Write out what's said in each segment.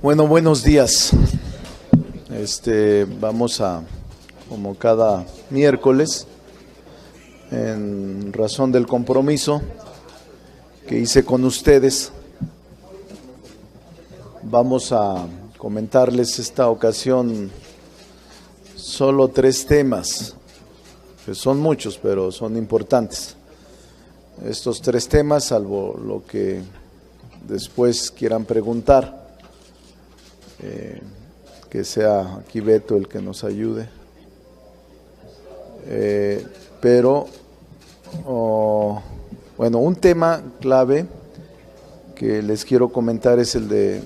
Bueno, buenos días. Vamos a, como cada miércoles, en razón del compromiso que hice con ustedes, vamos a comentarles esta ocasión solo 3 temas, que son muchos, pero son importantes. Estos 3 temas, salvo lo que después quieran preguntar, que sea aquí Beto el que nos ayude, bueno, un tema clave que les quiero comentar es el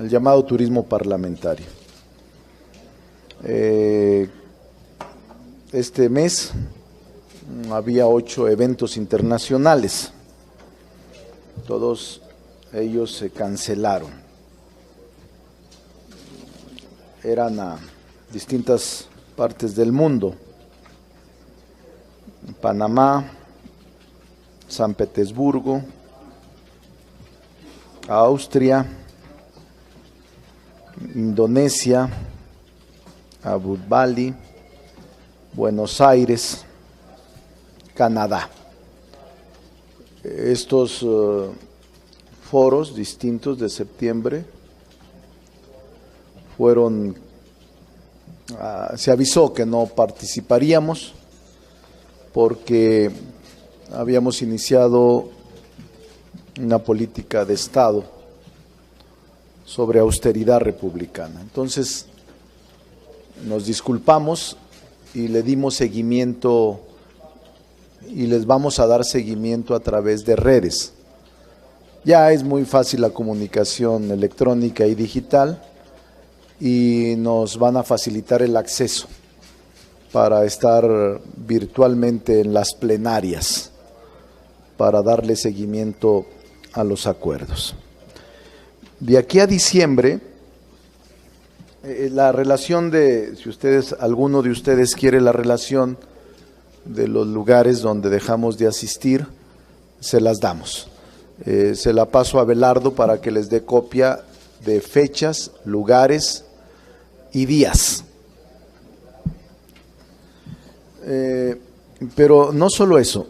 llamado turismo parlamentario. Este mes había 8 eventos internacionales, todos ellos se cancelaron. Eran a distintas partes del mundo: Panamá, San Petersburgo, Austria, Indonesia, Abu Dhabi, Buenos Aires, Canadá. Estos foros distintos de septiembre se avisó que no participaríamos porque habíamos iniciado una política de Estado sobre austeridad republicana. Entonces nos disculpamos y le dimos seguimiento y les vamos a dar seguimiento a través de redes. Ya es muy fácil la comunicación electrónica y digital, y nos van a facilitar el acceso para estar virtualmente en las plenarias para darle seguimiento a los acuerdos. De aquí a diciembre, la relación si alguno de ustedes quiere la relación de los lugares donde dejamos de asistir, se las damos. Se la paso a Abelardo para que les dé copia de fechas, lugares y días. Pero no solo eso,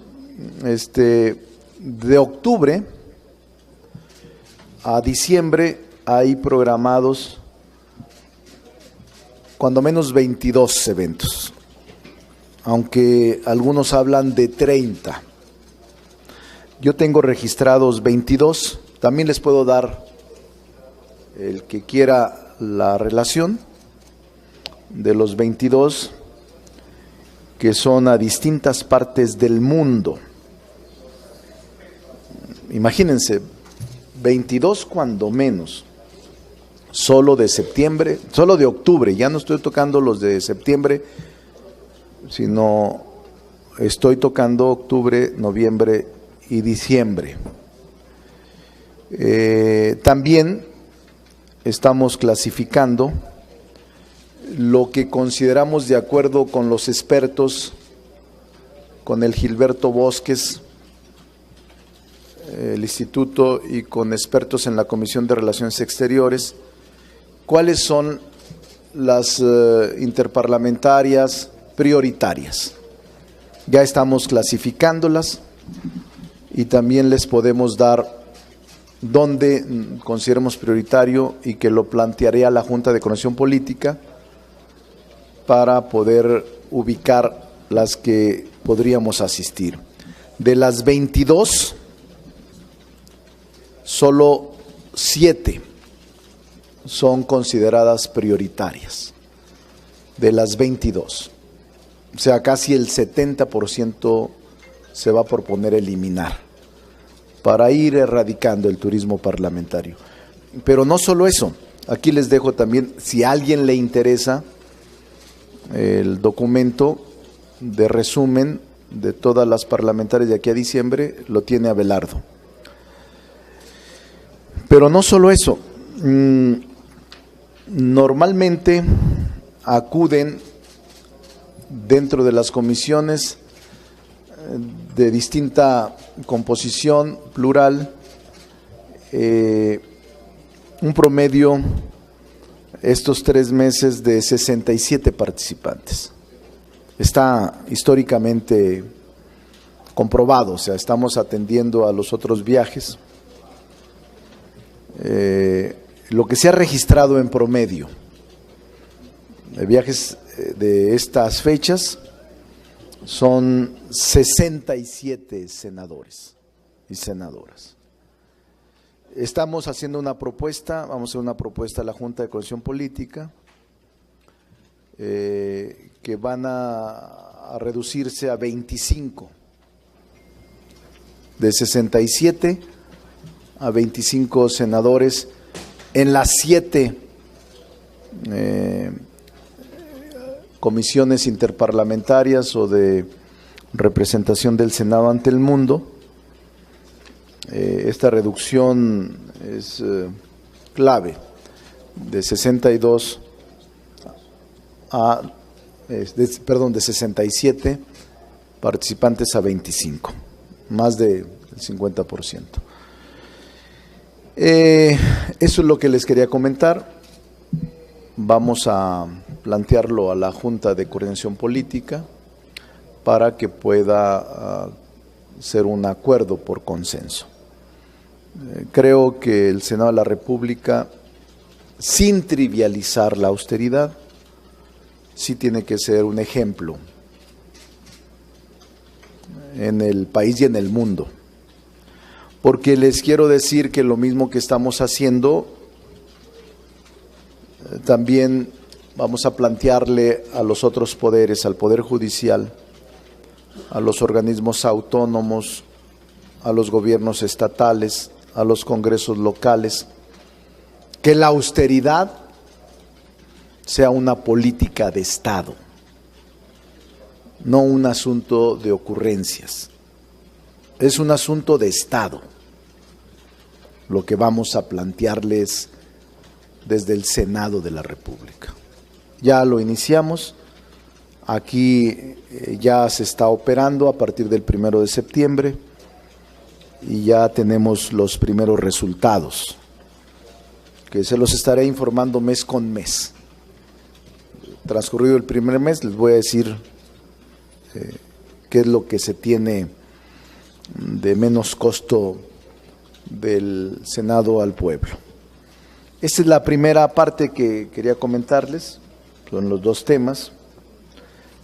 de octubre a diciembre hay programados cuando menos 22 eventos, aunque algunos hablan de 30. Yo tengo registrados 22, también les puedo dar, el que quiera, la relación de los 22 que son a distintas partes del mundo. Imagínense, 22 cuando menos, solo de septiembre, solo de octubre, ya no estoy tocando los de septiembre, sino estoy tocando octubre, noviembre y diciembre. También estamos clasificando lo que consideramos, de acuerdo con los expertos, con el Gilberto Bosques, el instituto, y con expertos en la Comisión de Relaciones Exteriores, cuáles son las interparlamentarias prioritarias. Ya estamos clasificándolas y también les podemos dar dónde consideramos prioritario y que lo plantearé a la Junta de Coordinación Política para poder ubicar las que podríamos asistir. De las 22, solo 7 son consideradas prioritarias, de las 22. O sea, casi el 70% se va a proponer eliminar para ir erradicando el turismo parlamentario. Pero no solo eso, aquí les dejo también, si a alguien le interesa, el documento de resumen de todas las parlamentarias de aquí a diciembre, lo tiene Abelardo. Pero no solo eso, normalmente acuden dentro de las comisiones de distinta composición plural, un promedio estos 3 meses de 67 participantes. Está históricamente comprobado, o sea, estamos atendiendo a los otros viajes. Lo que se ha registrado en promedio de viajes de estas fechas son 67 senadores y senadoras. Estamos haciendo una propuesta, vamos a hacer una propuesta a la Junta de Coordinación Política que van a reducirse a 25, de 67 a 25 senadores en las 7 comisiones interparlamentarias o de representación del Senado ante el mundo. Esta reducción es clave, de 62 de 67 participantes a 25, más del 50%. Eso es lo que les quería comentar. Vamos a plantearlo a la Junta de Coordinación Política para que pueda ser un acuerdo por consenso. Creo que el Senado de la República, sin trivializar la austeridad, sí tiene que ser un ejemplo en el país y en el mundo. Porque les quiero decir que lo mismo que estamos haciendo, también vamos a plantearle a los otros poderes, al Poder Judicial, a los organismos autónomos, a los gobiernos estatales, a los congresos locales, que la austeridad sea una política de Estado, no un asunto de ocurrencias. Es un asunto de Estado lo que vamos a plantearles desde el Senado de la República. Ya lo iniciamos, aquí ya se está operando a partir del 1 de septiembre y ya tenemos los primeros resultados, que se los estaré informando mes con mes. Transcurrido el primer mes les voy a decir qué es lo que se tiene de menos costo del Senado al pueblo. Esta es la primera parte que quería comentarles, son los dos temas,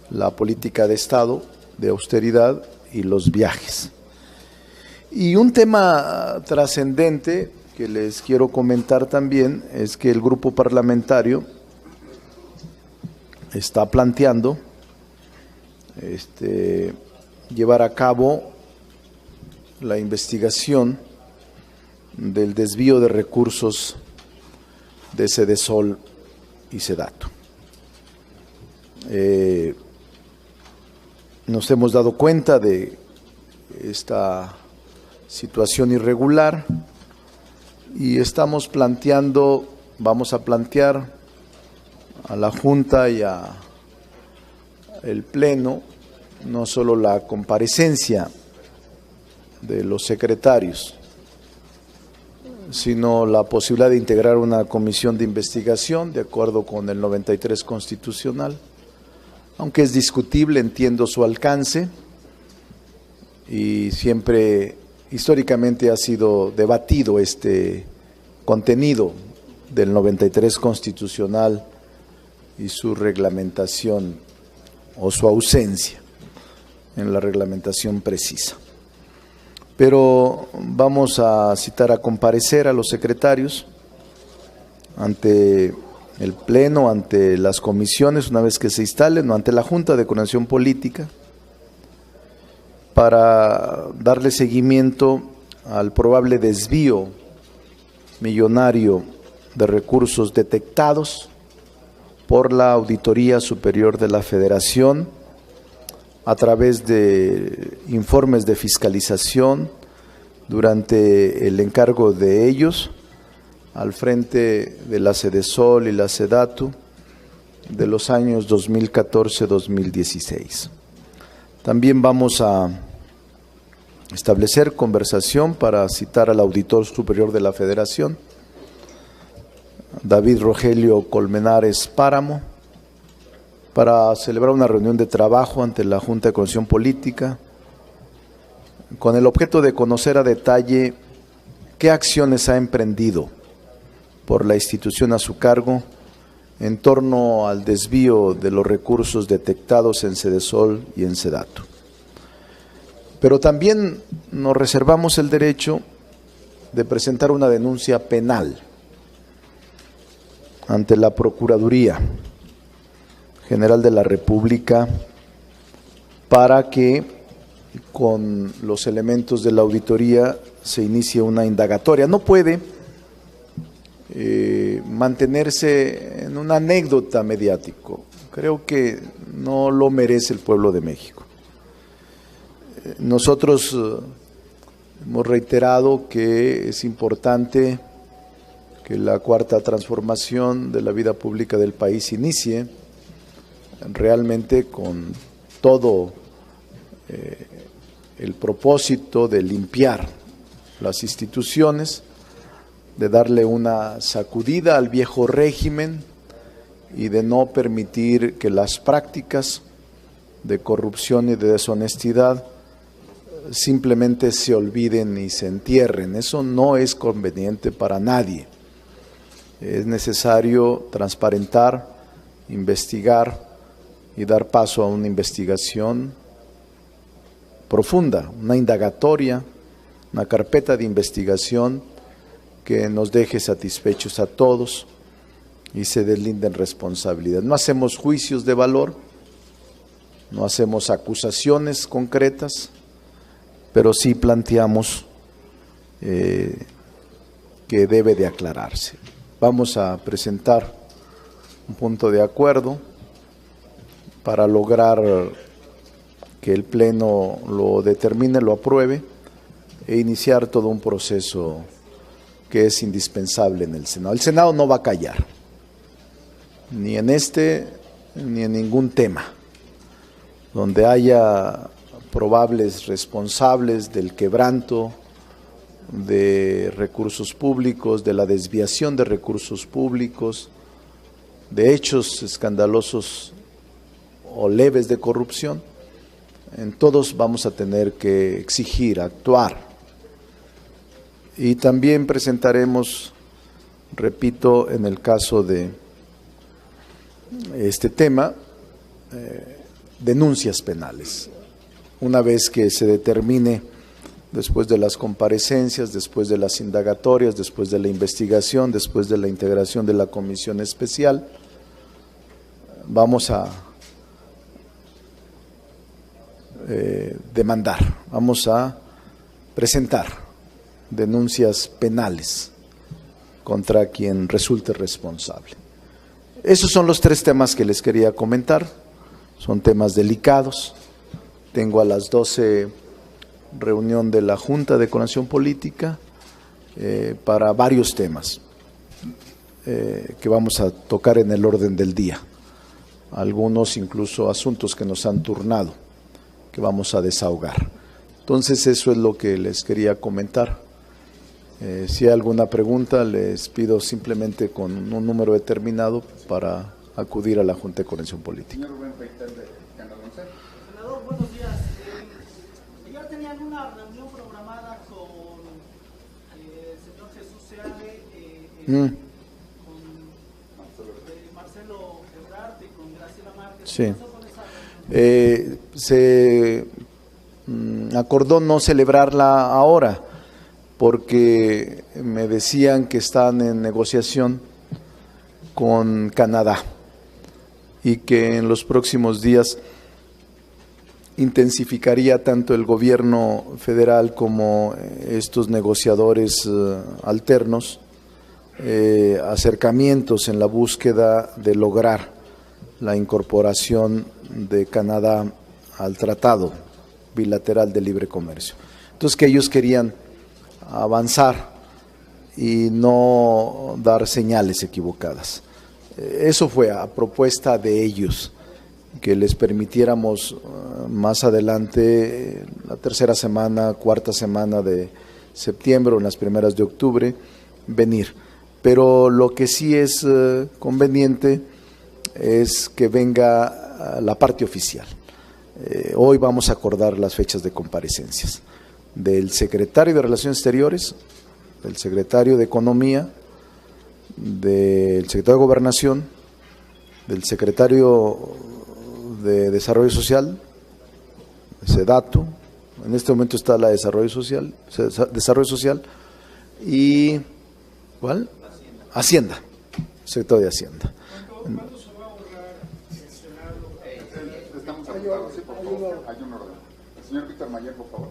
la política de Estado, de austeridad y los viajes. Y un tema trascendente que les quiero comentar también es que el grupo parlamentario está planteando llevar a cabo la investigación del desvío de recursos de Sedesol y Sedato. Nos hemos dado cuenta de esta situación irregular y estamos planteando, vamos a plantear a la Junta y a el Pleno no solo la comparecencia de los secretarios, sino la posibilidad de integrar una comisión de investigación de acuerdo con el 93 constitucional, aunque es discutible, entiendo su alcance y siempre históricamente ha sido debatido este contenido del 93 constitucional y su reglamentación o su ausencia en la reglamentación precisa. Pero vamos a citar a comparecer a los secretarios ante el Pleno, ante las comisiones, una vez que se instalen, o ante la Junta de Coordinación Política, para darle seguimiento al probable desvío millonario de recursos detectados por la Auditoría Superior de la Federación a través de informes de fiscalización durante el encargo de ellos al frente de la Sedesol y la Sedato de los años 2014-2016. También vamos a establecer conversación para citar al Auditor Superior de la Federación David Rogelio Colmenares Páramo, para celebrar una reunión de trabajo ante la Junta de Coordinación Política, con el objeto de conocer a detalle qué acciones ha emprendido por la institución a su cargo en torno al desvío de los recursos detectados en Sedesol y en Sedato. Pero también nos reservamos el derecho de presentar una denuncia penal ante la Procuraduría General de la República para que con los elementos de la auditoría se inicie una indagatoria. No puede mantenerse en una anécdota mediático. Creo que no lo merece el pueblo de México. Nosotros hemos reiterado que es importante que la cuarta transformación de la vida pública del país inicie realmente con todo el propósito de limpiar las instituciones, de darle una sacudida al viejo régimen y de no permitir que las prácticas de corrupción y de deshonestidad simplemente se olviden y se entierren. Eso no es conveniente para nadie. Es necesario transparentar, investigar y dar paso a una investigación profunda, una indagatoria, una carpeta de investigación que nos deje satisfechos a todos y se deslinden responsabilidades. No hacemos juicios de valor, no hacemos acusaciones concretas, pero sí planteamos que debe de aclararse. Vamos a presentar un punto de acuerdo para lograr que el Pleno lo determine, lo apruebe e iniciar todo un proceso que es indispensable en el Senado. El Senado no va a callar, ni en este ni en ningún tema, donde haya probables responsables del quebranto de recursos públicos, de la desviación de recursos públicos, de hechos escandalosos o leves de corrupción. En todos vamos a tener que exigir, actuar. Y también presentaremos, repito, en el caso de este tema, denuncias penales. Una vez que se determine, después de las comparecencias, después de las indagatorias, después de la investigación, después de la integración de la comisión especial, vamos a demandar, vamos a presentar denuncias penales contra quien resulte responsable. Esos son los tres temas que les quería comentar. Son temas delicados. Tengo a las 12 reunión de la Junta de Coordinación Política para varios temas que vamos a tocar en el orden del día. Algunos incluso asuntos que nos han turnado, que vamos a desahogar. Entonces eso es lo que les quería comentar. Si hay alguna pregunta, les pido simplemente con un número determinado para acudir a la Junta de Coordinación Política. Señor Rubén Peitel de Canadá. Senador, buenos días. Ayer tenían una reunión programada con el señor Jesús Seade, con Marcelo Ebrard y con Graciela Márquez. Sí. ¿Qué pasó con esa reunión? Se acordó no celebrarla ahora porque me decían que están en negociación con Canadá y que en los próximos días intensificaría tanto el gobierno federal como estos negociadores alternos acercamientos en la búsqueda de lograr la incorporación de Canadá al Tratado Bilateral de Libre Comercio. Entonces que ellos querían avanzar y no dar señales equivocadas. Eso fue a propuesta de ellos, que les permitiéramos más adelante, la tercera semana, cuarta semana de septiembre o en las primeras de octubre, venir. pero lo que sí es conveniente es que venga la parte oficial. Hoy vamos a acordar las fechas de comparecencias del secretario de Relaciones Exteriores, del secretario de Economía, del secretario de Gobernación, del secretario de Desarrollo Social, SEDATU, en este momento está la de Desarrollo Social, y ¿cuál? Hacienda, secretario de Hacienda. ¿Cuándo se va a ahorrar el Senado? Estamos apuntados, sí, por favor, hay un orden. El señor Víctor Mayer, por favor.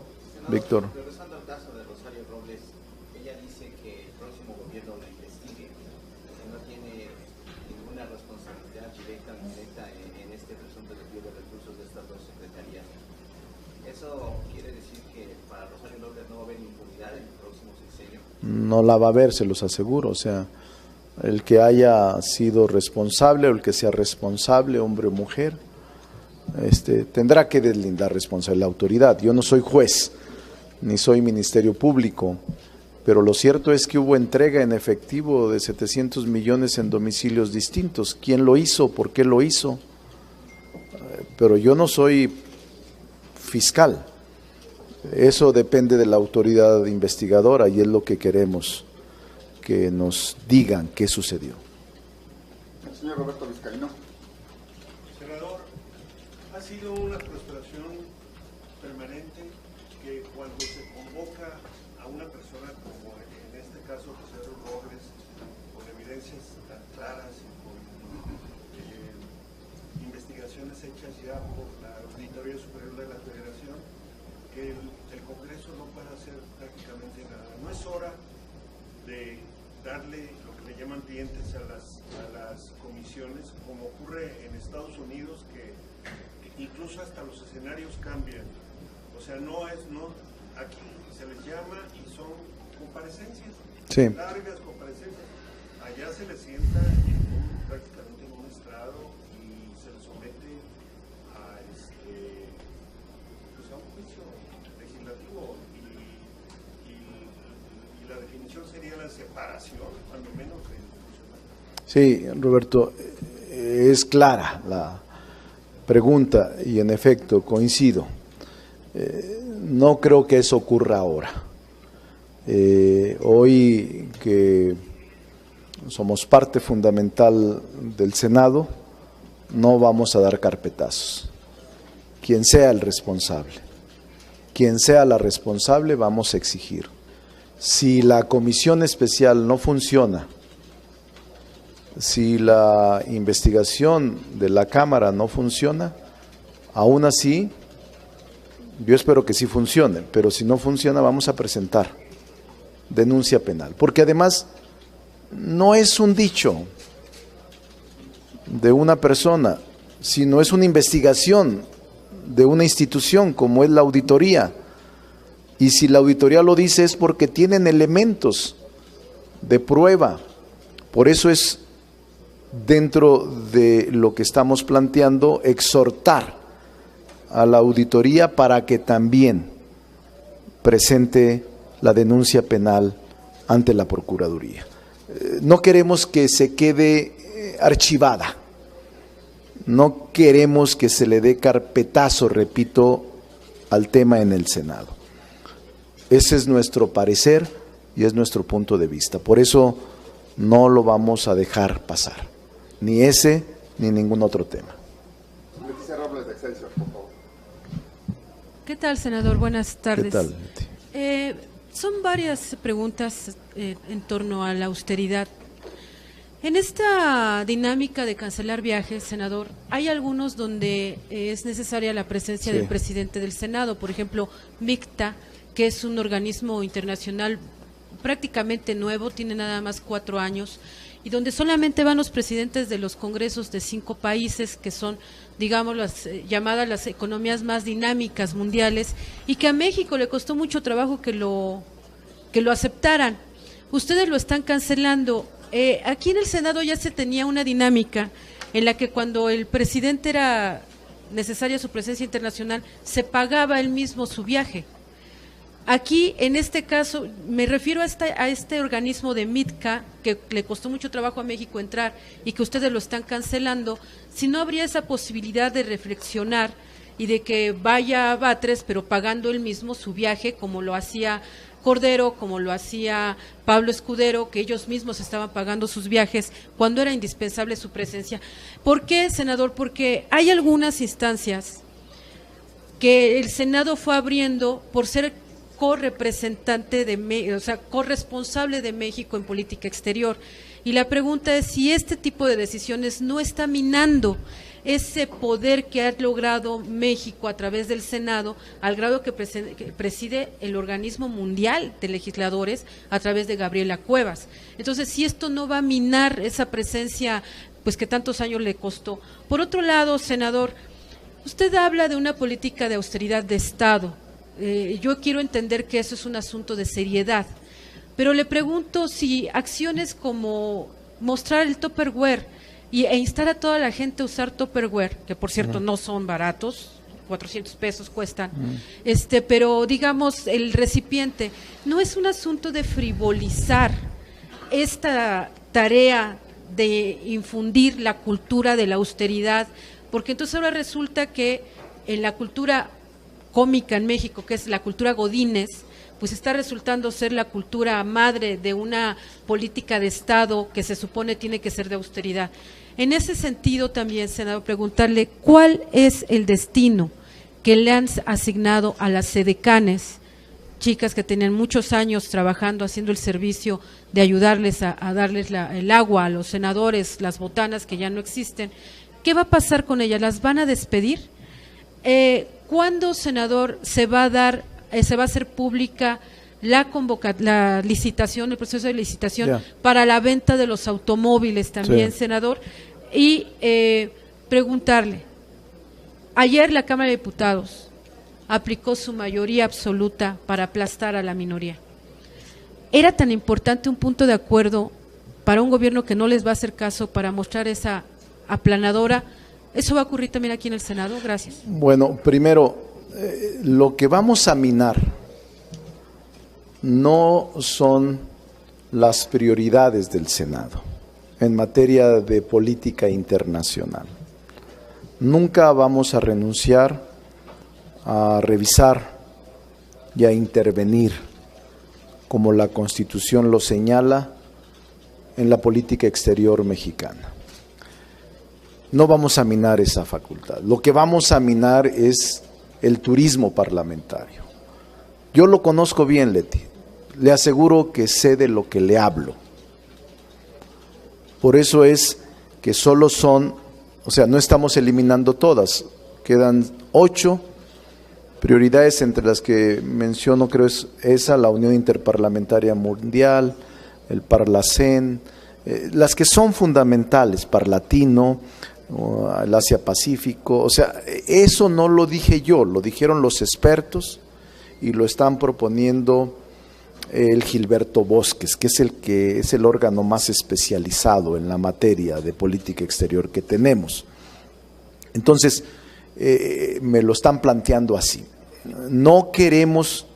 Víctor. Regresando al caso de Rosario Robles, ella dice que el próximo gobierno la investigue, que no tiene ninguna responsabilidad directa o indirecta en este presunto desvío de recursos de estas dos secretarías. ¿Eso quiere decir que para Rosario Robles no va a haber impunidad en el próximo sexenio? No la va a haber, se los aseguro. O sea, el que haya sido responsable o el que sea responsable, hombre o mujer, tendrá que deslindar responsable la autoridad. Yo no soy juez, ni soy Ministerio Público, pero lo cierto es que hubo entrega en efectivo de 700 millones en domicilios distintos. ¿Quién lo hizo? ¿Por qué lo hizo? Pero yo no soy fiscal. Eso depende de la autoridad investigadora y es lo que queremos, que nos digan qué sucedió. El señor Roberto Vizcaíno. Senador, ha sido una frustración permanente que cuando se convoca a una persona como en este caso José Robles, con evidencias tan claras y con investigaciones hechas ya por la Auditoría Superior de la Federación, que el Congreso no puede hacer prácticamente nada. No es hora de darle lo que le llaman dientes a las comisiones, como ocurre en Estados Unidos, que incluso hasta los escenarios cambian. O sea, aquí se les llama y son comparecencias, Sí. largas comparecencias. Allá se les sienta prácticamente en un estrado y se les somete a a un juicio legislativo y la definición sería la separación, cuando menos, del funcionario. Sí, Roberto, es clara la pregunta y en efecto coincido. No creo que eso ocurra ahora. Hoy que somos parte fundamental del Senado, no vamos a dar carpetazos. Quien sea el responsable, quien sea la responsable, vamos a exigir. Si la comisión especial no funciona, si la investigación de la Cámara no funciona, aún así, yo espero que sí funcione, pero si no funciona vamos a presentar denuncia penal. Porque además no es un dicho de una persona, sino es una investigación de una institución como es la auditoría. Y si la auditoría lo dice es porque tienen elementos de prueba. Por eso es dentro de lo que estamos planteando exhortar a la auditoría para que también presente la denuncia penal ante la Procuraduría. No queremos que se quede archivada, no queremos que se le dé carpetazo, repito, al tema en el Senado. Ese es nuestro parecer y es nuestro punto de vista. Por eso no lo vamos a dejar pasar, ni ese ni ningún otro tema. Leticia Robles de Excelsior, por favor. ¿Qué tal, senador? Buenas tardes. ¿Qué tal, Leti? Son varias preguntas en torno a la austeridad. En esta dinámica de cancelar viajes, senador, hay algunos donde es necesaria la presencia Sí. del presidente del Senado, por ejemplo, MICTA, que es un organismo internacional prácticamente nuevo, tiene nada más 4 años, y donde solamente van los presidentes de los congresos de 5 países, que son, digamos, las llamadas las economías más dinámicas mundiales, y que a México le costó mucho trabajo que lo aceptaran. Ustedes lo están cancelando. Aquí en el Senado ya se tenía una dinámica en la que cuando el presidente era necesaria su presencia internacional, se pagaba él mismo su viaje. Aquí, en este caso, me refiero a este organismo de MITCA, que le costó mucho trabajo a México entrar y que ustedes lo están cancelando. Si no habría esa posibilidad de reflexionar y de que vaya a Batres, pero pagando él mismo su viaje, como lo hacía Cordero, como lo hacía Pablo Escudero, que ellos mismos estaban pagando sus viajes cuando era indispensable su presencia. ¿Por qué, senador? Porque hay algunas instancias que el Senado fue abriendo por ser correpresentante corresponsable de México en política exterior. Y la pregunta es si este tipo de decisiones no está minando ese poder que ha logrado México a través del Senado, al grado que preside el organismo mundial de legisladores a través de Gabriela Cuevas. Entonces, si esto no va a minar esa presencia, pues que tantos años le costó. Por otro lado, senador, usted habla de una política de austeridad de Estado. Yo quiero entender que eso es un asunto de seriedad, pero le pregunto si acciones como mostrar el Tupperware e instar a toda la gente a usar Tupperware, que por cierto no son baratos, 400 pesos cuestan, pero digamos el recipiente, no es un asunto de frivolizar esta tarea de infundir la cultura de la austeridad, porque entonces ahora resulta que en la cultura cómica en México, que es la cultura godínez, pues está resultando ser la cultura madre de una política de Estado que se supone tiene que ser de austeridad. En ese sentido también, senador, preguntarle cuál es el destino que le han asignado a las sedecanes, chicas que tenían muchos años trabajando, haciendo el servicio de ayudarles a darles el agua a los senadores, las botanas que ya no existen. ¿Qué va a pasar con ellas? ¿Las van a despedir? ¿Cuándo, senador, se va a hacer pública la licitación, el proceso de licitación para la venta de los automóviles también, senador? Y preguntarle, ayer la Cámara de Diputados aplicó su mayoría absoluta para aplastar a la minoría. ¿Era tan importante un punto de acuerdo para un gobierno que no les va a hacer caso para mostrar esa aplanadora? ¿Eso va a ocurrir también aquí en el Senado? Gracias. Bueno, primero, lo que vamos a minar no son las prioridades del Senado en materia de política internacional. Nunca vamos a renunciar a revisar y a intervenir, como la Constitución lo señala, en la política exterior mexicana. No vamos a minar esa facultad. Lo que vamos a minar es el turismo parlamentario. Yo lo conozco bien, Leti. Le aseguro que sé de lo que le hablo. Por eso es que solo son, no estamos eliminando todas. Quedan 8 prioridades, entre las que menciono, creo es esa, la Unión Interparlamentaria Mundial, el Parlacén, las que son fundamentales, Parlatino, el Asia-Pacífico, eso no lo dije yo, lo dijeron los expertos y lo están proponiendo el Gilberto Bosques, que es el órgano más especializado en la materia de política exterior que tenemos. Entonces, me lo están planteando así. No queremos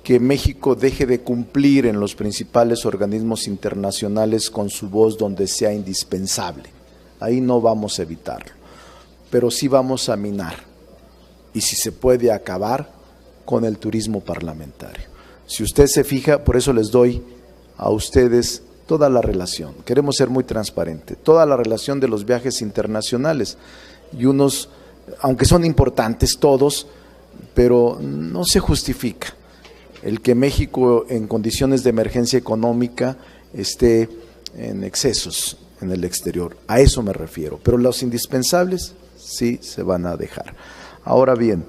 que México deje de cumplir en los principales organismos internacionales con su voz donde sea indispensable. Ahí no vamos a evitarlo, pero sí vamos a minar, y si se puede acabar con el turismo parlamentario. Si usted se fija, por eso les doy a ustedes toda la relación, queremos ser muy transparentes, toda la relación de los viajes internacionales, y unos, aunque son importantes todos, pero no se justifica el que México en condiciones de emergencia económica esté en excesos en el exterior, a eso me refiero, pero los indispensables sí se van a dejar. Ahora bien,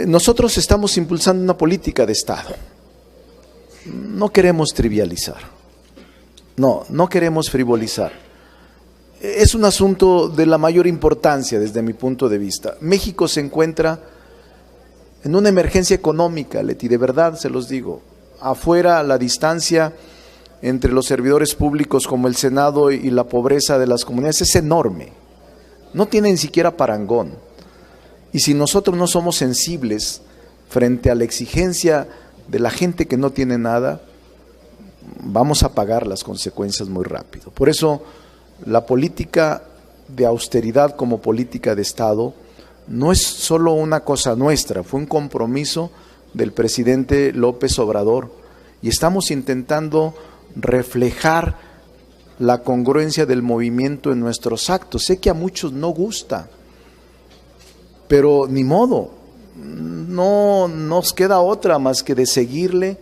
nosotros estamos impulsando una política de Estado, no queremos trivializar, no queremos frivolizar, es un asunto de la mayor importancia desde mi punto de vista. México se encuentra en una emergencia económica, Leti, de verdad se los digo, afuera la distancia entre los servidores públicos como el Senado y la pobreza de las comunidades es enorme, no tiene ni siquiera parangón. Y si nosotros no somos sensibles frente a la exigencia de la gente que no tiene nada, vamos a pagar las consecuencias muy rápido. Por eso, la política de austeridad como política de Estado no es solo una cosa nuestra, fue un compromiso del presidente López Obrador y estamos intentando reflejar la congruencia del movimiento en nuestros actos. Sé que a muchos no gusta, pero ni modo, no nos queda otra más que de seguirle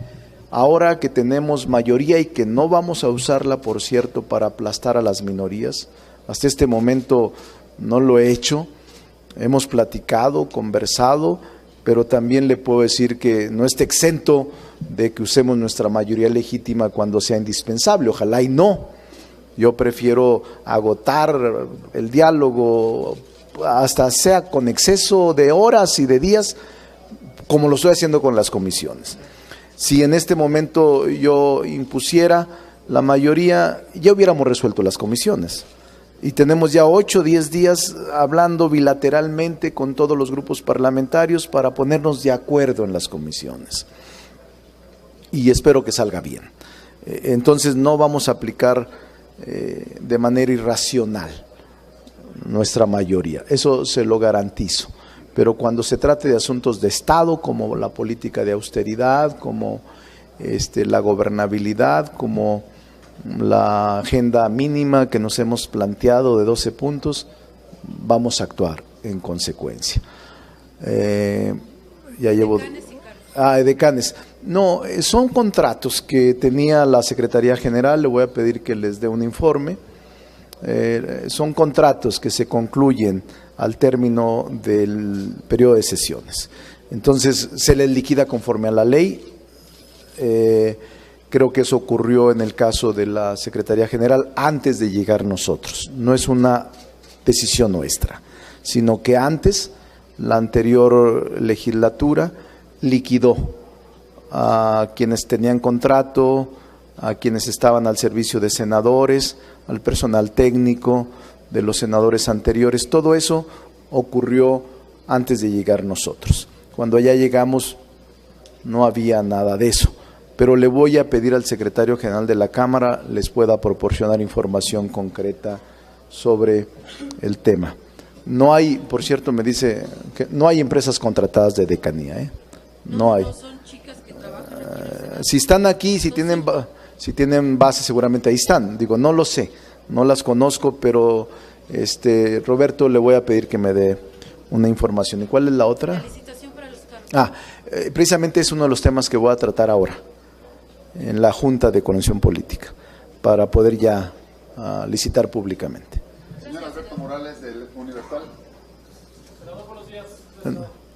ahora que tenemos mayoría y que no vamos a usarla, por cierto, para aplastar a las minorías. Hasta este momento no lo he hecho, hemos platicado, conversado, pero también le puedo decir que no está exento de que usemos nuestra mayoría legítima cuando sea indispensable, ojalá y no. Yo prefiero agotar el diálogo, hasta sea con exceso de horas y de días, como lo estoy haciendo con las comisiones. Si en este momento yo impusiera la mayoría, ya hubiéramos resuelto las comisiones. Y tenemos ya 8 o 10 días hablando bilateralmente con todos los grupos parlamentarios para ponernos de acuerdo en las comisiones. Y espero que salga bien. Entonces no vamos a aplicar de manera irracional nuestra mayoría, eso se lo garantizo. Pero cuando se trate de asuntos de Estado, como la política de austeridad, como la gobernabilidad, como la agenda mínima que nos hemos planteado de 12 puntos, vamos a actuar en consecuencia. Ya llevo... decanes. No, son contratos que tenía la Secretaría General, le voy a pedir que les dé un informe. Son contratos que se concluyen al término del periodo de sesiones. Entonces, se les liquida conforme a la ley. Creo que eso ocurrió en el caso de la Secretaría General antes de llegar nosotros. No es una decisión nuestra, sino que antes la anterior legislatura liquidó a quienes tenían contrato, a quienes estaban al servicio de senadores, al personal técnico de los senadores anteriores. Todo eso ocurrió antes de llegar nosotros. Cuando ya llegamos no había nada de eso, pero le voy a pedir al secretario general de la Cámara les pueda proporcionar información concreta sobre el tema. No hay, por cierto, me dice que no hay empresas contratadas de decanía, no hay. Son chicas que trabajan. Si están aquí, si tienen base, seguramente ahí están. Digo, no lo sé, no las conozco, pero Roberto le voy a pedir que me dé una información. ¿Y cuál es la otra? La licitación para los carros. Precisamente es uno de los temas que voy a tratar ahora en la Junta de Coordinación Política para poder ya licitar públicamente. Señor Alberto Morales, del Universal. Buenos días.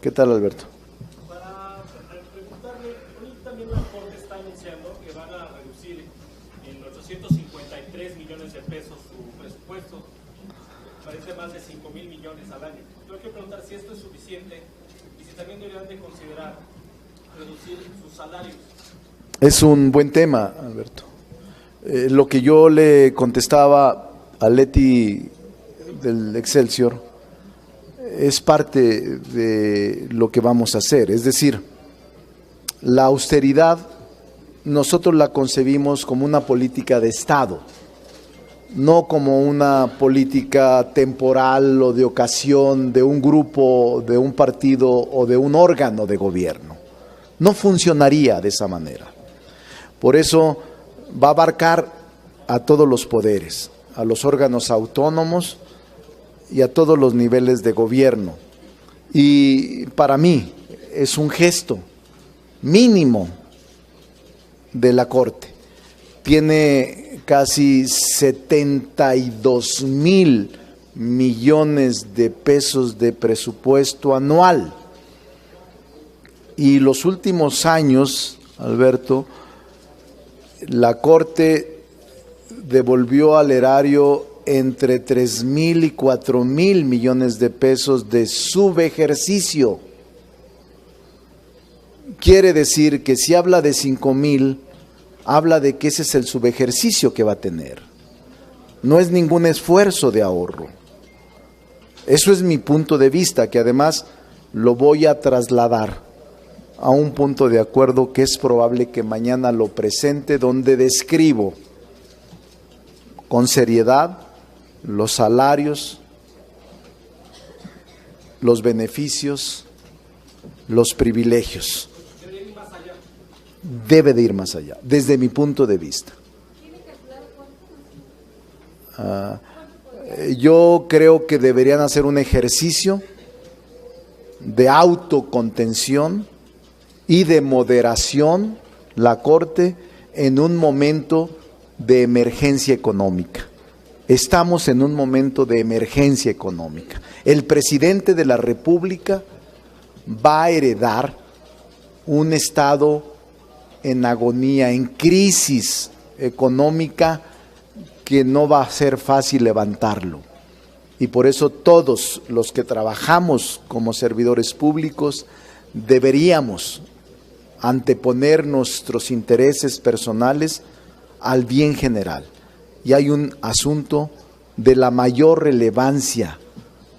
¿Qué tal, Alberto? Para preguntarle, hoy también la Corte está anunciando que van a reducir en 853 millones de pesos su presupuesto, parece más de 5,000 millones al año. Yo quiero preguntar si esto es suficiente y si también deberían de considerar reducir sus salarios. Es un buen tema, Alberto. Lo que yo le contestaba a Leti del Excelsior es parte de lo que vamos a hacer. Es decir, la austeridad nosotros la concebimos como una política de Estado, no como una política temporal o de ocasión de un grupo, de un partido o de un órgano de gobierno. No funcionaría de esa manera. Por eso va a abarcar a todos los poderes, a los órganos autónomos y a todos los niveles de gobierno. Y para mí es un gesto mínimo de la Corte. Tiene casi 72,000 millones de pesos de presupuesto anual. Y los últimos años, Alberto, la Corte devolvió al erario entre 3,000 y 4,000 millones de pesos de subejercicio. Quiere decir que si habla de 5,000, habla de que ese es el subejercicio que va a tener. No es ningún esfuerzo de ahorro. Eso es mi punto de vista, que además lo voy a trasladar a un punto de acuerdo que es probable que mañana lo presente, donde describo con seriedad los salarios, los beneficios, los privilegios. Debe de ir más allá, desde mi punto de vista. Yo creo que deberían hacer un ejercicio de autocontención y de moderación la Corte en un momento de emergencia económica. Estamos en un momento de emergencia económica. El presidente de la República va a heredar un Estado en agonía, en crisis económica, que no va a ser fácil levantarlo. Y por eso todos los que trabajamos como servidores públicos deberíamos anteponer nuestros intereses personales al bien general. Y hay un asunto de la mayor relevancia,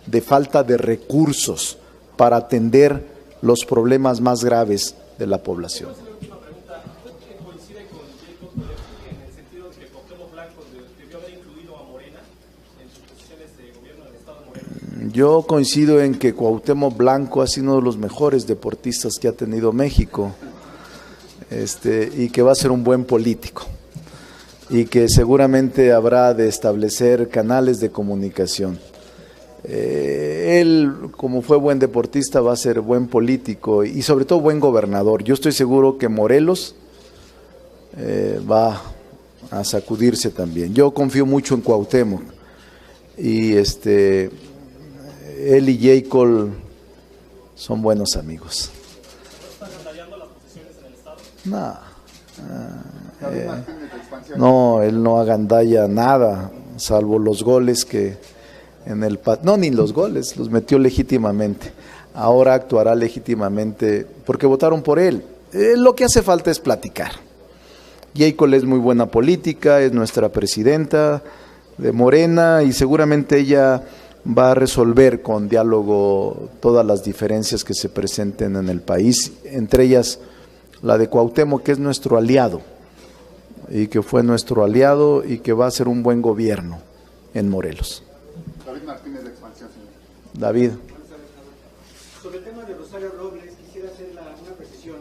de falta de recursos para atender los problemas más graves de la población. Yo coincido en que Cuauhtémoc Blanco ha sido uno de los mejores deportistas que ha tenido México, y que va a ser un buen político, y que seguramente habrá de establecer canales de comunicación. Él, como fue buen deportista, va a ser buen político y sobre todo buen gobernador. Yo estoy seguro que Morelos va a sacudirse también. Yo confío mucho en Cuauhtémoc, y él y J. Cole son buenos amigos. ¿Están agandallando las posiciones en el Estado? No, él no agandalla nada, salvo los goles que en el no, ni los goles, los metió legítimamente. Ahora actuará legítimamente porque votaron por él. Lo que hace falta es platicar. J. Cole es muy buena política, es nuestra presidenta de Morena, y seguramente ella va a resolver con diálogo todas las diferencias que se presenten en el país, entre ellas la de Cuauhtémoc, que es nuestro aliado, y que fue nuestro aliado y que va a ser un buen gobierno en Morelos. David Martínez, de Expansión, señor. David. Sobre el tema de Rosario Robles, quisiera hacer una precisión.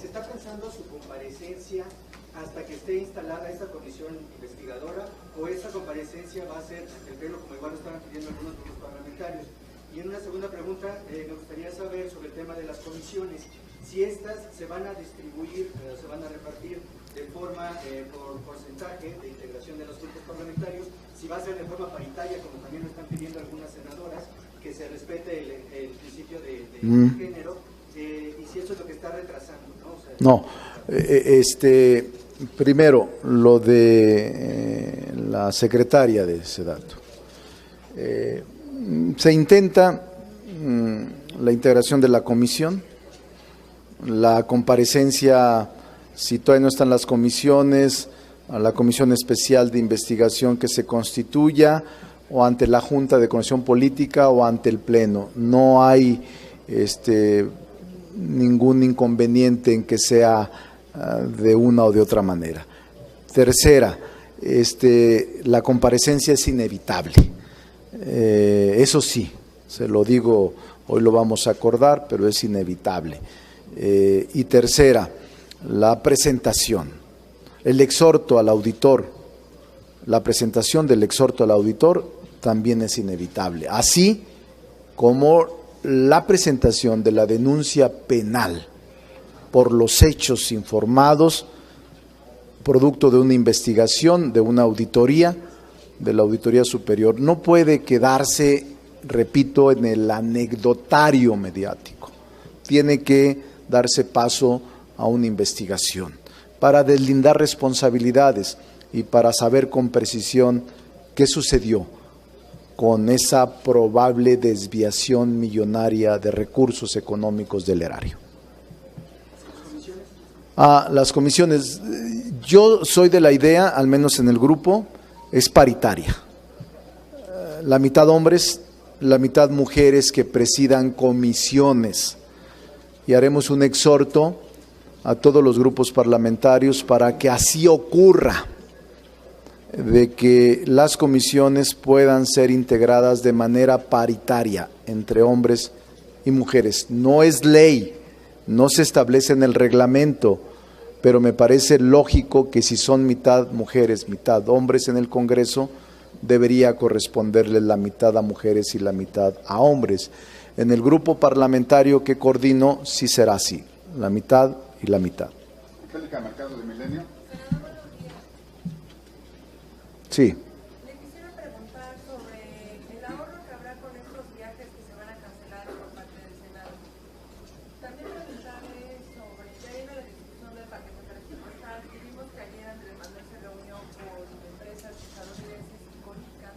¿Se está pensando su comparecencia hasta que esté instalada esta comisión investigadora, o esa comparecencia va a ser ante el Pleno, como igual lo estaban pidiendo algunos grupos parlamentarios? Y en una segunda pregunta, me gustaría saber sobre el tema de las comisiones, si estas se van a distribuir, se van a repartir de forma, por porcentaje de integración de los grupos parlamentarios, si va a ser de forma paritaria, como también lo están pidiendo algunas senadoras, que se respete el principio de género, y si eso es lo que está retrasando, ¿no? O sea, no, primero, lo de la secretaria de Sedato. Se intenta la integración de la comisión, la comparecencia, si todavía no están las comisiones, a la comisión especial de investigación que se constituya, o ante la Junta de Coordinación Política o ante el Pleno. No hay ningún inconveniente en que sea de una o de otra manera. Tercera, la comparecencia es inevitable. Eso sí, se lo digo, hoy lo vamos a acordar, pero es inevitable. Y tercera, la presentación, el exhorto al auditor, la presentación del exhorto al auditor también es inevitable, así como la presentación de la denuncia penal por los hechos informados, producto de una investigación, de una auditoría, de la Auditoría Superior. No puede quedarse, repito, en el anecdotario mediático. Tiene que darse paso a una investigación para deslindar responsabilidades y para saber con precisión qué sucedió con esa probable desviación millonaria de recursos económicos del erario. Las comisiones, yo soy de la idea, al menos en el grupo, es paritaria. La mitad hombres, la mitad mujeres que presidan comisiones, y haremos un exhorto a todos los grupos parlamentarios para que así ocurra, de que las comisiones puedan ser integradas de manera paritaria entre hombres y mujeres. No es ley, no se establece en el reglamento, pero me parece lógico que si son mitad mujeres, mitad hombres en el Congreso, debería corresponderles la mitad a mujeres y la mitad a hombres. En el grupo parlamentario que coordino sí será así, la mitad y la mitad. Angélica Mercado de Milenio. Sí. Le quisiera preguntar sobre el ahorro que habrá con estos viajes que se van a cancelar por parte del Senado. También preguntarle sobre, ya viene la discusión del paquete presupuestal, y vimos que ayer Andrés Manuel se reunió con empresas estadounidenses y con ICA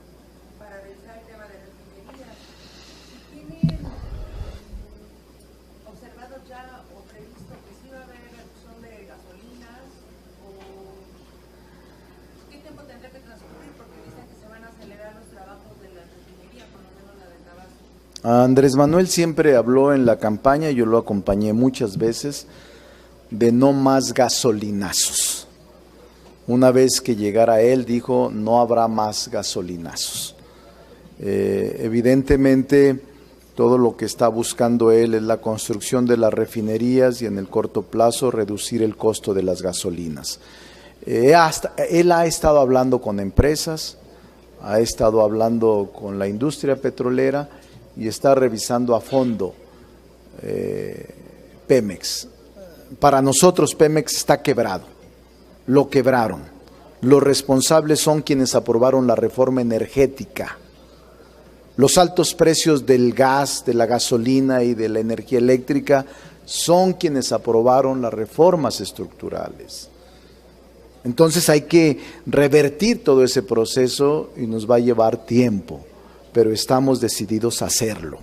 para revisar el tema de refinerías. ¿Tienen observado ya o previsto que sí va a haber reducción de gasolinas o qué tiempo tendrá que transcurrir? Porque dicen que se van a acelerar los trabajos de la refinería, por lo menos la de Tabasco. Andrés Manuel siempre habló en la campaña, yo lo acompañé muchas veces, de no más gasolinazos. Una vez que llegara él, dijo, no habrá más gasolinazos. Evidentemente, todo lo que está buscando él es la construcción de las refinerías y en el corto plazo reducir el costo de las gasolinas. Él ha estado hablando con empresas, ha estado hablando con la industria petrolera y está revisando a fondo Pemex. Para nosotros Pemex está quebrado, lo quebraron. Los responsables son quienes aprobaron la reforma energética. Los altos precios del gas, de la gasolina y de la energía eléctrica son quienes aprobaron las reformas estructurales. Entonces hay que revertir todo ese proceso y nos va a llevar tiempo, pero estamos decididos a hacerlo.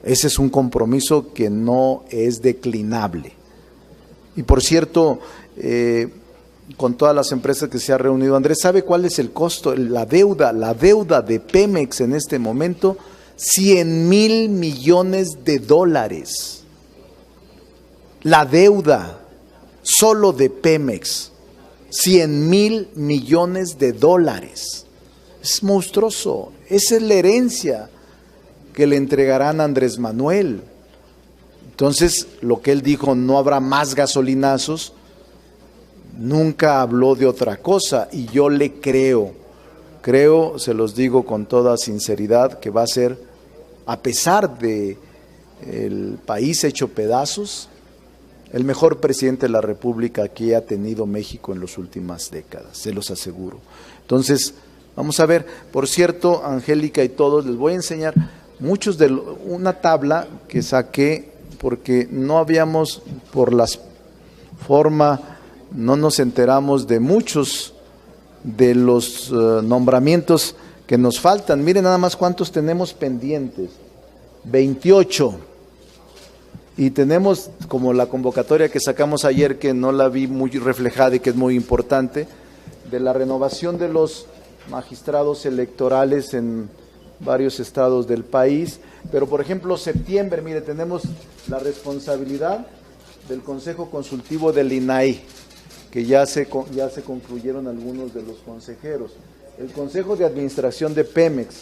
Ese es un compromiso que no es declinable. Y por cierto, con todas las empresas que se ha reunido, Andrés, ¿sabe cuál es el costo? La deuda de Pemex en este momento, 100,000 millones de dólares. La deuda solo de Pemex, 100,000 millones de dólares. Es monstruoso. Esa es la herencia que le entregarán a Andrés Manuel. Entonces, lo que él dijo, no habrá más gasolinazos, nunca habló de otra cosa y yo le creo, se los digo con toda sinceridad, que va a ser, a pesar de el país hecho pedazos, el mejor presidente de la República que ha tenido México en las últimas décadas, se los aseguro. Entonces, vamos a ver, por cierto, Angélica y todos, les voy a enseñar una tabla que saqué porque no habíamos, por la forma, no nos enteramos de muchos de los nombramientos que nos faltan. Miren nada más cuántos tenemos pendientes, 28. Y tenemos, como la convocatoria que sacamos ayer, que no la vi muy reflejada y que es muy importante, de la renovación de los magistrados electorales en varios estados del país. Pero, por ejemplo, septiembre, mire, tenemos la responsabilidad del Consejo Consultivo del INAI, que ya se concluyeron algunos de los consejeros. El Consejo de Administración de Pemex,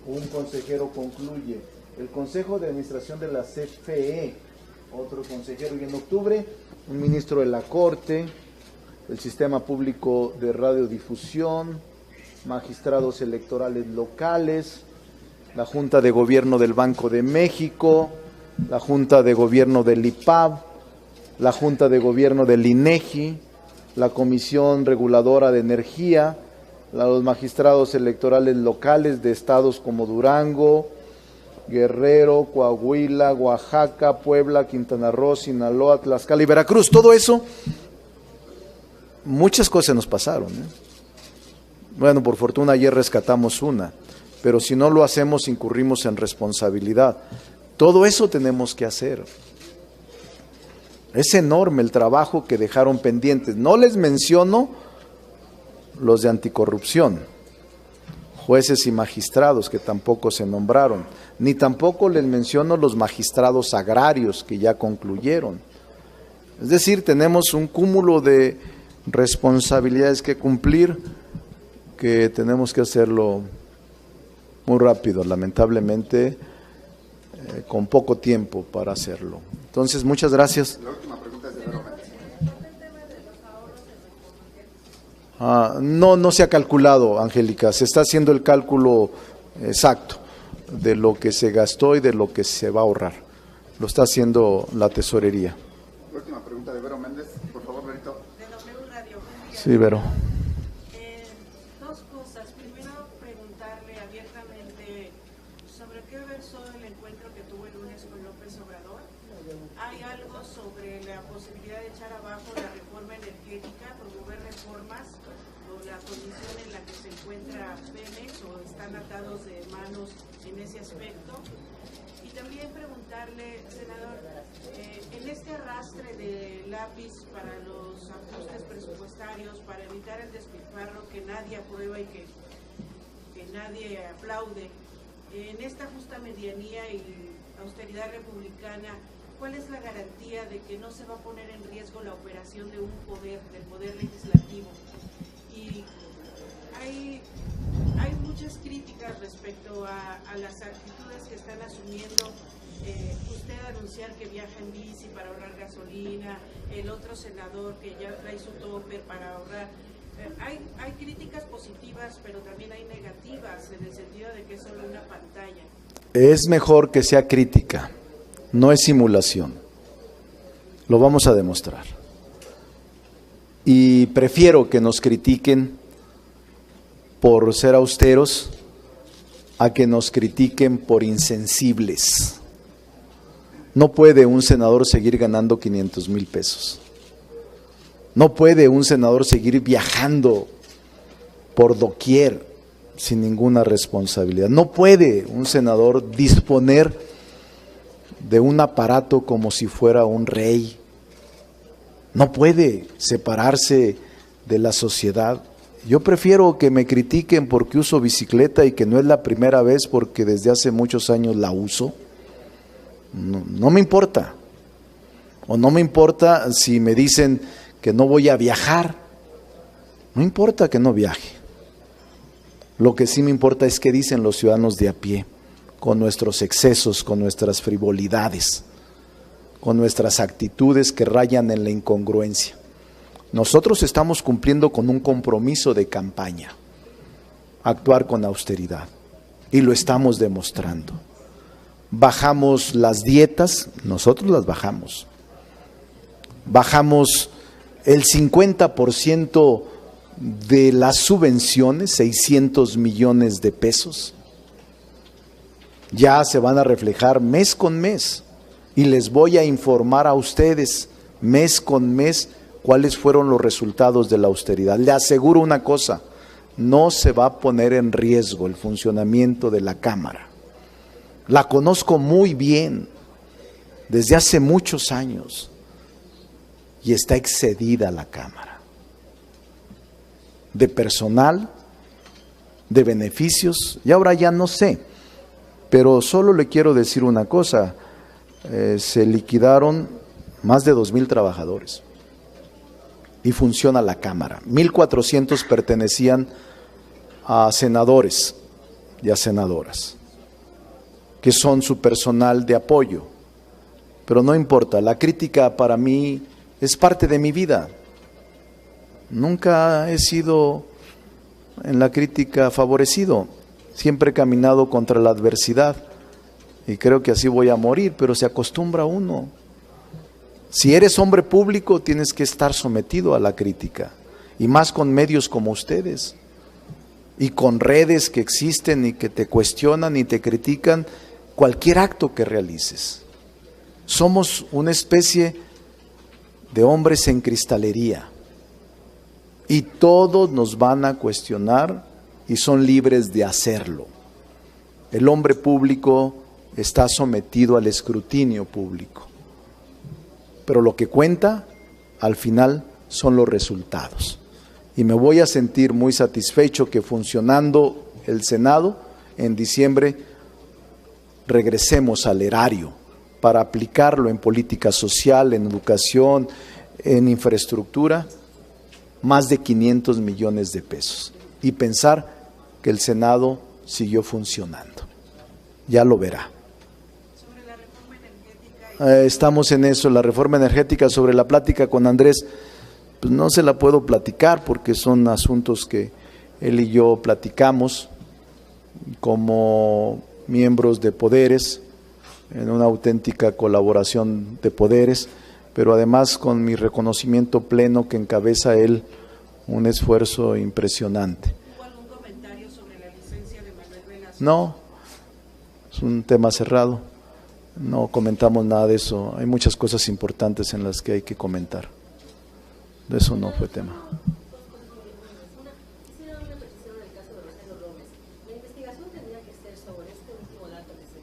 un consejero concluye. El Consejo de Administración de la CFE, otro consejero. Y en octubre, un ministro de la Corte, el Sistema Público de Radiodifusión, magistrados electorales locales, la Junta de Gobierno del Banco de México, la Junta de Gobierno del IPAB, la Junta de Gobierno del INEGI, la Comisión Reguladora de Energía, los magistrados electorales locales de estados como Durango, Guerrero, Coahuila, Oaxaca, Puebla, Quintana Roo, Sinaloa, Tlaxcala y Veracruz. Todo eso, muchas cosas nos pasaron, Bueno, por fortuna ayer rescatamos una, pero si no lo hacemos incurrimos en responsabilidad. Todo eso tenemos que hacer. Es enorme el trabajo que dejaron pendientes. No les menciono los de anticorrupción, jueces y magistrados que tampoco se nombraron, ni tampoco les menciono los magistrados agrarios que ya concluyeron. Es decir, tenemos un cúmulo de responsabilidades que cumplir, que tenemos que hacerlo muy rápido, lamentablemente, con poco tiempo para hacerlo. Entonces, muchas gracias. La última pregunta es de Vero Méndez. No se ha calculado, Angélica, se está haciendo el cálculo exacto de lo que se gastó y de lo que se va a ahorrar. Lo está haciendo la tesorería. La última pregunta de Vero Méndez, por favor, Verito. De W Radio. Sí, Vero. Dos cosas. Primero, preguntarle abiertamente sobre qué versó el encuentro que tuvo el lunes con López Obrador. ¿Hay algo sobre la posibilidad de echar abajo la reforma energética, promover reformas o la condición en la que se encuentra Pemex o están atados de manos en ese aspecto? Y también preguntarle, senador, en este arrastre de lápiz para los ajustes presupuestarios, para evitar el despilfarro que nadie aprueba y que nadie aplaude, en esta justa medianía y austeridad republicana, ¿cuál es la garantía de que no se va a poner en riesgo la operación de un poder, del poder legislativo? Y hay muchas críticas respecto a las actitudes que están asumiendo. Usted anunciar que viaja en bici para ahorrar gasolina, el otro senador que ya trae su topper para ahorrar. Hay críticas positivas, pero también hay negativas en el sentido de que es solo una pantalla. Es mejor que sea crítica, no es simulación. Lo vamos a demostrar. Y prefiero que nos critiquen por ser austeros a que nos critiquen por insensibles. No puede un senador seguir ganando 500,000 pesos. No puede un senador seguir viajando por doquier sin ninguna responsabilidad. No puede un senador disponer de un aparato como si fuera un rey. No puede separarse de la sociedad. Yo prefiero que me critiquen porque uso bicicleta y que no es la primera vez porque desde hace muchos años la uso. No me importa. O no me importa si me dicen que no voy a viajar. No importa que no viaje. Lo que sí me importa es qué dicen los ciudadanos de a pie, con nuestros excesos, con nuestras frivolidades, con nuestras actitudes que rayan en la incongruencia. Nosotros estamos cumpliendo con un compromiso de campaña, actuar con austeridad, y lo estamos demostrando. Bajamos las dietas, nosotros las bajamos. Bajamos el 50% de las subvenciones, 600 millones de pesos. Ya se van a reflejar mes con mes y les voy a informar a ustedes mes con mes cuáles fueron los resultados de la austeridad. Le aseguro una cosa, no se va a poner en riesgo el funcionamiento de la Cámara. La conozco muy bien desde hace muchos años y está excedida la Cámara de personal, de beneficios, y ahora ya no sé, pero solo le quiero decir una cosa, se liquidaron más de 2,000 trabajadores y funciona la Cámara. 1,400 pertenecían a senadores y a senadoras, que son su personal de apoyo, pero no importa, la crítica para mí es parte de mi vida. Nunca he sido en la crítica favorecido, siempre he caminado contra la adversidad y creo que así voy a morir, pero se acostumbra uno. Si eres hombre público tienes que estar sometido a la crítica, y más con medios como ustedes, y con redes que existen y que te cuestionan y te critican cualquier acto que realices. Somos una especie de hombres en cristalería. Y todos nos van a cuestionar y son libres de hacerlo. El hombre público está sometido al escrutinio público. Pero lo que cuenta, al final, son los resultados. Y me voy a sentir muy satisfecho que funcionando el Senado, en diciembre regresemos al erario para aplicarlo en política social, en educación, en infraestructura, más de 500 millones de pesos. Y pensar que el Senado siguió funcionando. Ya lo verá. Sobre la reforma energética. Estamos en eso, la reforma energética. Sobre la plática con Andrés, pues no se la puedo platicar porque son asuntos que él y yo platicamos como miembros de poderes, en una auténtica colaboración de poderes, pero además con mi reconocimiento pleno que encabeza él un esfuerzo impresionante. ¿Hubo algún comentario sobre la licencia de Manuel Velasco? No, es un tema cerrado, no comentamos nada de eso, hay muchas cosas importantes en las que hay que comentar, de eso no fue tema.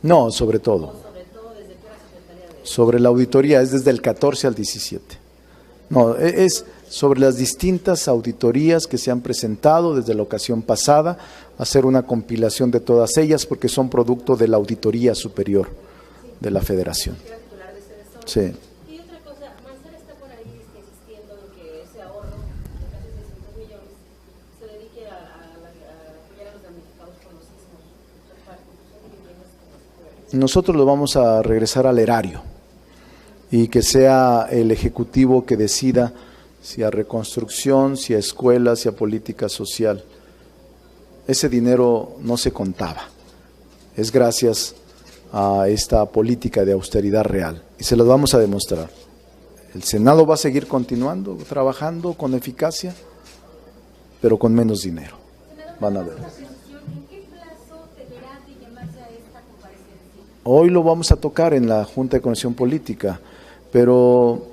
No, sobre todo. Sobre la auditoría, es desde el 14 al 17. No, es sobre las distintas auditorías que se han presentado desde la ocasión pasada, hacer una compilación de todas ellas porque son producto de la Auditoría Superior de la Federación. Sí. Y otra cosa, Mancera está por ahí insistiendo en que ese ahorro de casi 600 millones se dedique a apoyar a los damnificados por los sismos. Nosotros lo vamos a regresar al erario y que sea el Ejecutivo que decida si a reconstrucción, si a escuelas, si a política social. Ese dinero no se contaba, es gracias a esta política de austeridad real y se lo vamos a demostrar. El Senado va a seguir continuando, trabajando con eficacia, pero con menos dinero. Van a ver. Hoy lo vamos a tocar en la Junta de Coordinación Política, pero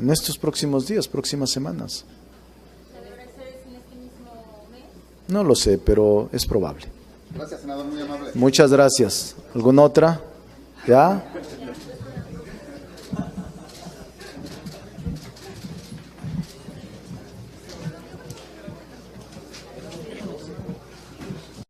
en estos próximos días, próximas semanas. ¿Deberá ser en este mismo mes? No lo sé, pero es probable. Gracias, senador, muy amable. Muchas gracias. ¿Alguna otra? ¿Ya?